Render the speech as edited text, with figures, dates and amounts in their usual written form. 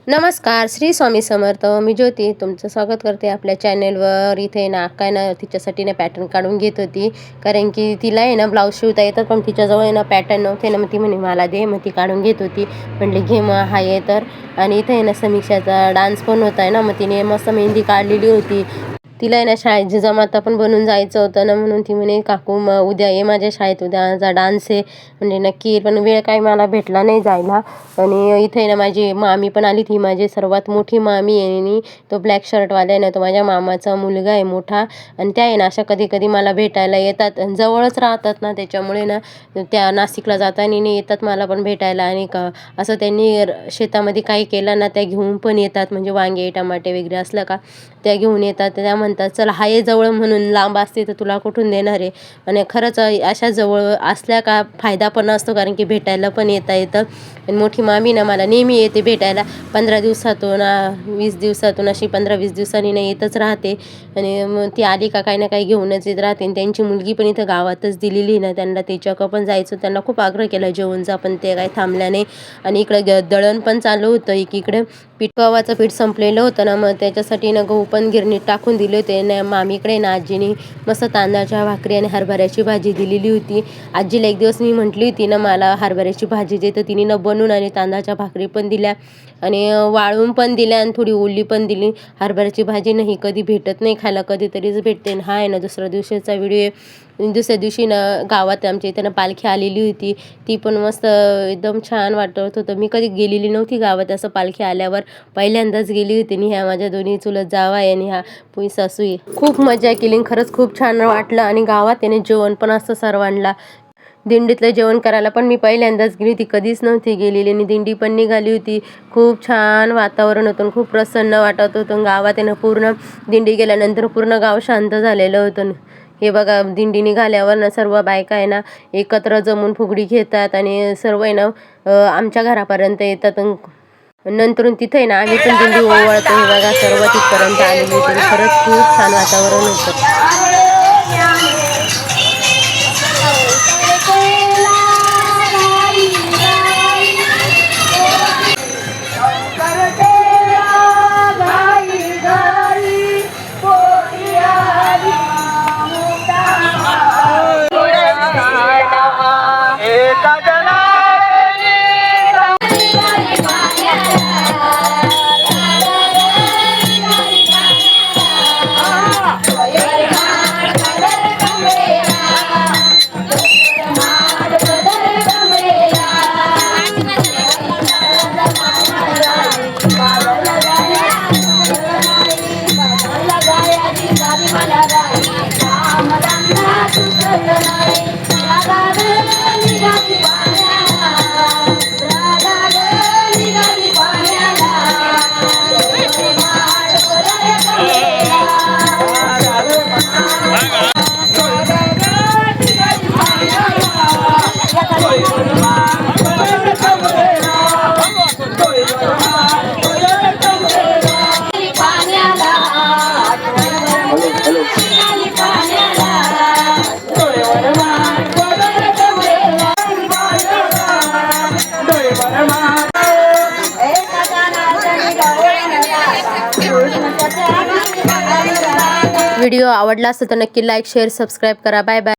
नमस्कार, श्री स्वामी समर्थ. मी ज्योती तुमचं स्वागत करते आपल्या चॅनेलवर. इथे ना काय ना तिच्यासाठी ना पॅटर्न काढून घेत होती, कारण की तिला आहे ना ब्लाऊज शिवता येतं, पण तिच्याजवळ आहे ना पॅटर्न नव्हते ना. मग ती म्हणे मला दे, मग ती काढून घेत होती. म्हटले घे मग आहे तर. आणि इथे आहे ना समीक्षाचा डान्स पण होता आहे ना, मग तिने मस्त मेहंदी काढलेली होती. तिला आहे ना शाळेत जमाता पण बनून जायचं होतं ना, म्हणून ती म्हणे काकू मग उद्या ये माझ्या शाळेत, उद्या माझा डान्स आहे. म्हणजे नक्की, पण वेळ काही मला भेटला नाही जायला. आणि इथे ना माझी मामी पण आली. ती माझी सर्वात मोठी मामी आहे आणि तो ब्लॅक शर्टवाला आहे ना, तो माझ्या मामाचा मुलगा आहे मोठा. आणि त्या आहे ना अशा कधी कधी मला भेटायला येतात, जवळच राहतात ना, त्याच्यामुळे ना त्या नाशिकला जाताना नाही येतात मला पण भेटायला. आणि असं त्यांनी शेतामध्ये काही केलं ना, त्या घेऊन पण येतात. म्हणजे वांगे टमाटे वगैरे असलं का त्या घेऊन येतात. त्या म्हणतात चल हाय जवळ, म्हणून लांब असते तर तुला कुठून देणार आहे. आणि खरंच अशा जवळ असल्या का फायदा पण असतो, कारण की भेटायला पण येतं. आणि मोठी मामी ना मला नेहमी येते भेटायला. 15 दिवसातून 20 दिवसातून अशी 15-20 दिवसांनी ना येतच राहते. आणि मग ती आली का काही ना काही घेऊनच येत राहते. आणि त्यांची मुलगी पण इथं गावातच दिलेली ना, त्यांना त्याच्याकडं पण जायचं. त्यांना खूप आग्रह केला जेवण जा, पण ते काही थांबल्या नाही. आणि इकडं दळण पण चालू होतं एकीकडे. गव्हाचं पीठ संपलेलं होतं ना, मग त्याच्यासाठी ना गहू पण गिरणीत टाकून दिले होते ना. मामीकडे ना आजीने मस्त तांदळाच्या भाकरी आणि हरभऱ्याची भाजी दिलेली होती. आजीला एक दिवस मी म्हटली होती ना मला हरभऱ्याची भाजी दे, तर तिने बनवून आणि तांदळाच्या भाकरी पण दिल्या आणि वाळून पण दिल्या आणि थोडी ओली पण दिली. हरभऱ्याची भाजी नाही कधी भेटत नाही खायला, कधीतरीच भेटते. हा आहे ना दुसऱ्या दिवशीचा व्हिडिओ आहे. दुसऱ्या दिवशी ना गावात आमच्या इथे ना पालखी आलेली होती. ती पण मस्त एकदम छान वाटत होतं. मी कधी गेलेली नव्हती गावात, असं पालखी आल्यावर पहिल्यांदाच गेली होती. आणि ह्या माझ्या दोन्ही चुलत जावा आहे आणि ह्या पुई सासू आहे. खूप मजा केली, खरंच खूप छान वाटलं. आणि गावात त्याने जेवण पण असतं सर्वांना. दिंडीतलं जेवण करायला पण मी पहिल्यांदाच गेली होती, कधीच नव्हती गेलेली. आणि दिंडी पण निघाली होती. खूप छान वातावरण होतं, खूप प्रसन्न वाटत होतं गावात. आहे ना पूर्ण दिंडी गेल्यानंतर पूर्ण गाव शांत झालेलं होतं. हे बघा दिंडी निघाल्यावर ना सर्व बायका आहे ना एकत्र जमून फुगडी घेतात आणि सर्व आहे ना आमच्या घरापर्यंत येतात. नंतरून तिथे ना आम्ही पण दिंडी ओवाळतो. हे बघा सर्व तिथपर्यंत आलेली होती. खरंच खूप छान वातावरण होतं. व्हिडिओ आवडला असेल तर नक्की लाईक शेअर सबस्क्राईब करा. Bye bye.